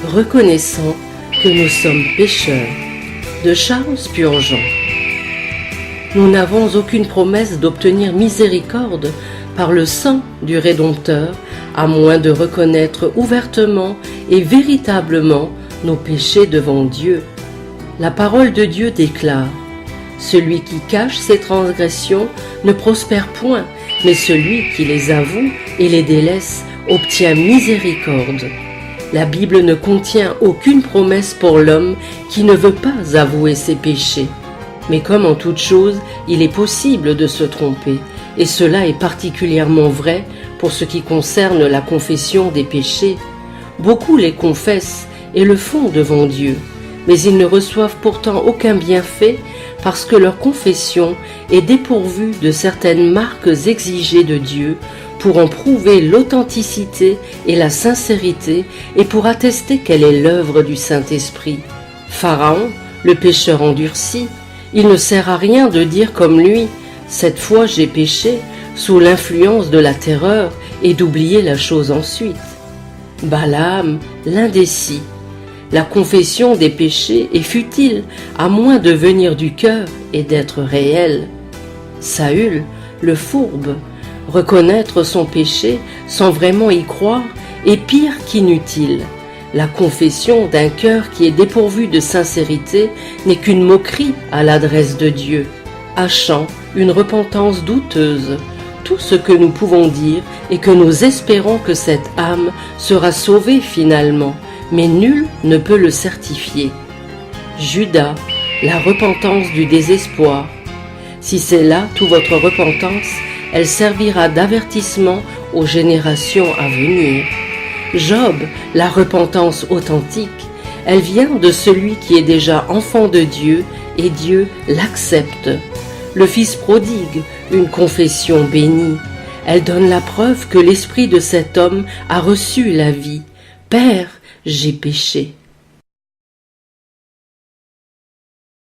reconnaissant que nous sommes pécheurs. De Charles Spurgeon. Nous n'avons aucune promesse d'obtenir miséricorde par le sang du Rédempteur, à moins de reconnaître ouvertement et véritablement nos péchés devant Dieu. La parole de Dieu déclare : celui qui cache ses transgressions ne prospère point, mais celui qui les avoue et les délaisse obtient miséricorde. La Bible ne contient aucune promesse pour l'homme qui ne veut pas avouer ses péchés. Mais comme en toute chose, il est possible de se tromper, et cela est particulièrement vrai pour ce qui concerne la confession des péchés. Beaucoup les confessent et le font devant Dieu, mais ils ne reçoivent pourtant aucun bienfait parce que leur confession est dépourvue de certaines marques exigées de Dieu pour en prouver l'authenticité et la sincérité et pour attester qu'elle est l'œuvre du Saint-Esprit. Pharaon, le pécheur endurci, il ne sert à rien de dire comme lui « cette fois j'ai péché » sous l'influence de la terreur et d'oublier la chose ensuite. Balaam, l'indécis. La confession des péchés est futile à moins de venir du cœur et d'être réelle. Saül, le fourbe. Reconnaître son péché sans vraiment y croire est pire qu'inutile. La confession d'un cœur qui est dépourvu de sincérité n'est qu'une moquerie à l'adresse de Dieu, hachant une repentance douteuse. Tout ce que nous pouvons dire est que nous espérons que cette âme sera sauvée finalement, mais nul ne peut le certifier. Judas, la repentance du désespoir. Si c'est là toute votre repentance, elle servira d'avertissement aux générations à venir. Job, la repentance authentique, elle vient de celui qui est déjà enfant de Dieu et Dieu l'accepte. Le Fils prodigue, une confession bénie. Elle donne la preuve que l'esprit de cet homme a reçu la vie. Père, j'ai péché.